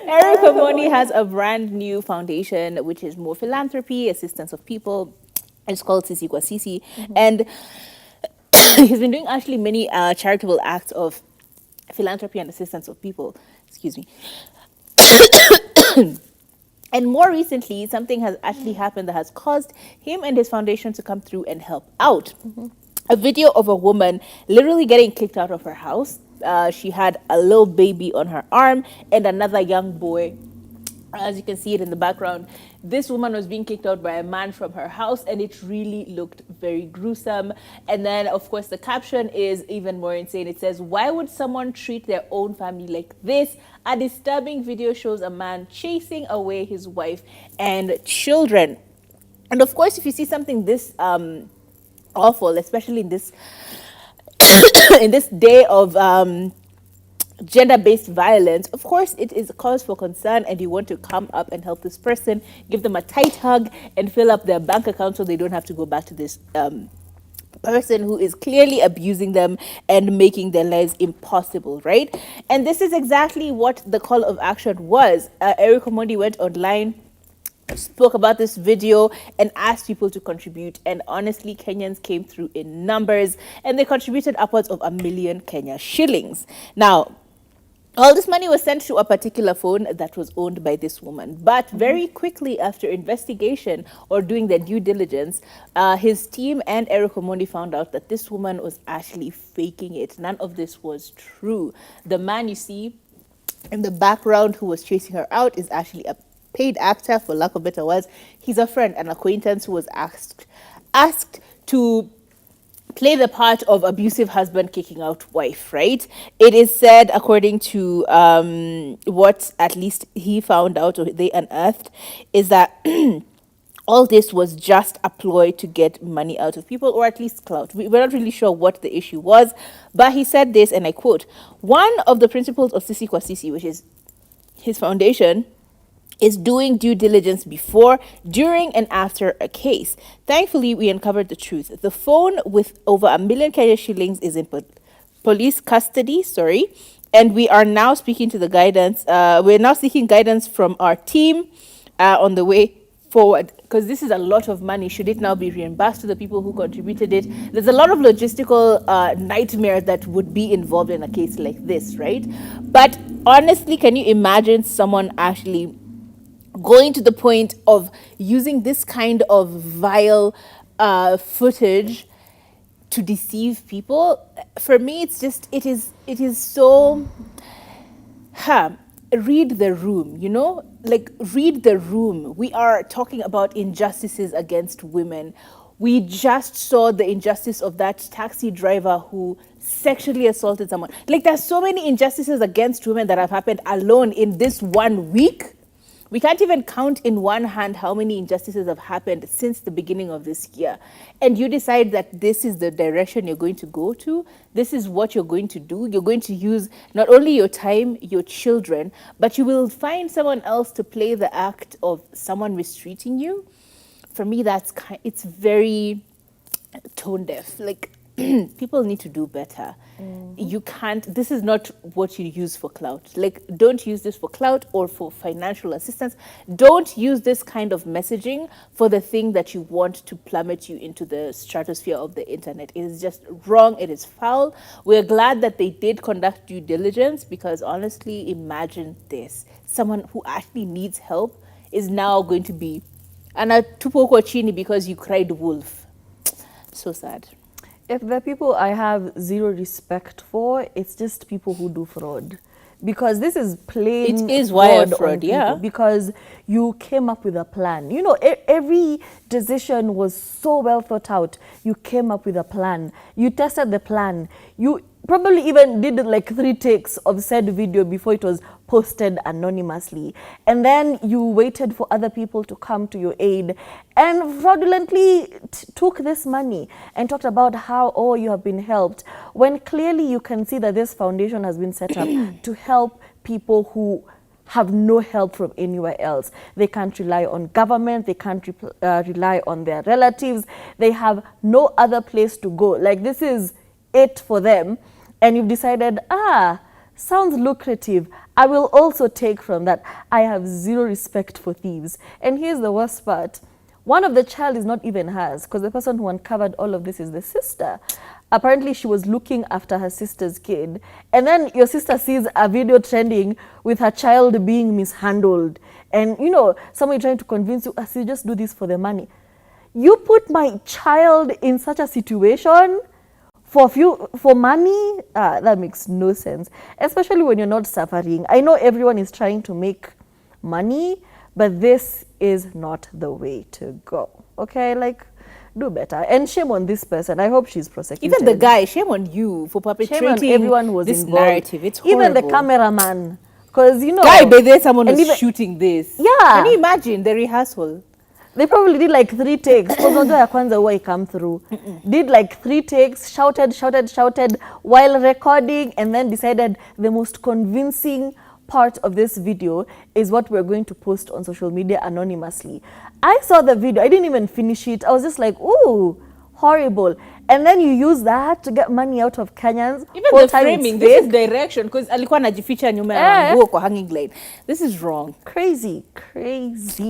Eric Omondi has a brand new foundation, which is more philanthropy, assistance of people. It's called Sisi Kwa Sisi. And he's been doing actually many charitable acts of philanthropy and assistance of people. Excuse me. And more recently, something has actually happened that has caused him and his foundation to come through and help out. A video of a woman literally getting kicked out of her house. She had a little baby on her arm and another young boy. As you can see it in the background, this woman was being kicked out by a man from her house, and it really looked very gruesome. And then, of course, the caption is even more insane. It says, "Why would someone treat their own family like this? A disturbing video shows a man chasing away his wife and children." And of course, if you see something this awful, especially in this in this day of gender-based violence, of course it is a cause for concern, and you want to come up and help this person, give them a tight hug and fill up their bank account so they don't have to go back to this person who is clearly abusing them and making their lives impossible, right? And this is exactly what the call of action was. Eric Omondi went online, spoke about this video and asked people to contribute, and honestly Kenyans came through in numbers, and they contributed upwards of 1 million Kenya shillings. Now, all this money was sent to a particular phone that was owned by this woman. But very quickly after investigation or doing their due diligence, his team and Eric Omondi found out that this woman was actually faking it. None of this was true. The man you see in the background who was chasing her out is actually a paid actor, for lack of better words. He's a friend, an acquaintance who was asked to play the part of abusive husband kicking out wife, right? It is said, according to what at least he found out or they unearthed, is that all this was just a ploy to get money out of people, or at least clout. We're not really sure what the issue was, but he said this, and I quote, "One of the principles of Sisi Kwa Sisi, which is his foundation, is doing due diligence before, during, and after a case. Thankfully, we uncovered the truth. The phone with over 1 million Kenya shillings is in police custody, and we are now speaking to the guidance. We're now seeking guidance from our team on the way forward, because this is a lot of money. Should it now be reimbursed to the people who contributed it? There's a lot of logistical nightmare that would be involved in a case like this, right? But honestly, can you imagine someone actually going to the point of using this kind of vile footage to deceive people? For me, it's just, it is so, read the room, you know? Like, read the room. We are talking about injustices against women. We just saw the injustice of that taxi driver who sexually assaulted someone. Like, there's so many injustices against women that have happened alone in this 1 week. We can't even count in one hand how many injustices have happened since the beginning of this year. And you decide that this is the direction you're going to go to. This is what you're going to do. You're going to use not only your time, your children, but you will find someone else to play the act of someone mistreating you. For me, it's very tone deaf. Like, people need to do better. You can't, this is not what you use for clout. Like, don't use this for clout or for financial assistance. Don't use this kind of messaging for the thing that you want to plummet you into the stratosphere of the internet. It is just wrong. It is foul. We're glad that they did conduct due diligence, because honestly, imagine this. Someone who actually needs help is now going to be tupo kwa chini because you cried wolf. So sad. If the people I have zero respect for, it's just people who do fraud. Because this is plain It is wire fraud, yeah. Because you came up with a plan. You know, every decision was so well thought out. You came up with a plan. You tested the plan. You probably even did like 3 takes of said video before it was posted anonymously. And then you waited for other people to come to your aid and fraudulently took this money and talked about how, oh, you have been helped, when clearly you can see that this foundation has been set up to help people who have no help from anywhere else. They can't rely on government. They can't rely on their relatives. They have no other place to go. Like, this is it for them. And you've decided, sounds lucrative. I will also take from that, I have zero respect for thieves. And here's the worst part. One of the child is not even hers, because the person who uncovered all of this is the sister. Apparently, she was looking after her sister's kid. And then your sister sees a video trending with her child being mishandled. And, you know, somebody trying to convince you, you just do this for the money. You put my child in such a situation for money? That makes no sense. Especially when you're not suffering. I know everyone is trying to make money, but this is not the way to go. Okay, like, do better. And shame on this person. I hope she's prosecuted. Even the guy, shame on you for perpetrating Shame on everyone who was this involved. narrative. It's horrible. Even the cameraman. Because, you know. Guy, but there someone was even, shooting this. Yeah. Can you imagine the rehearsal? They probably did like 3 takes. Because unajua ya kwanza huwa come through. Did like 3 takes, shouted while recording, and then decided the most convincing part of this video is what we're going to post on social media anonymously. I saw the video. I didn't even finish it. I was just like, ooh, horrible. And then you use that to get money out of Kenyans. Even the framing, this is direction, because alikuwa anajificha nyuma ya nguo kwa hanging glide. This is wrong. Crazy.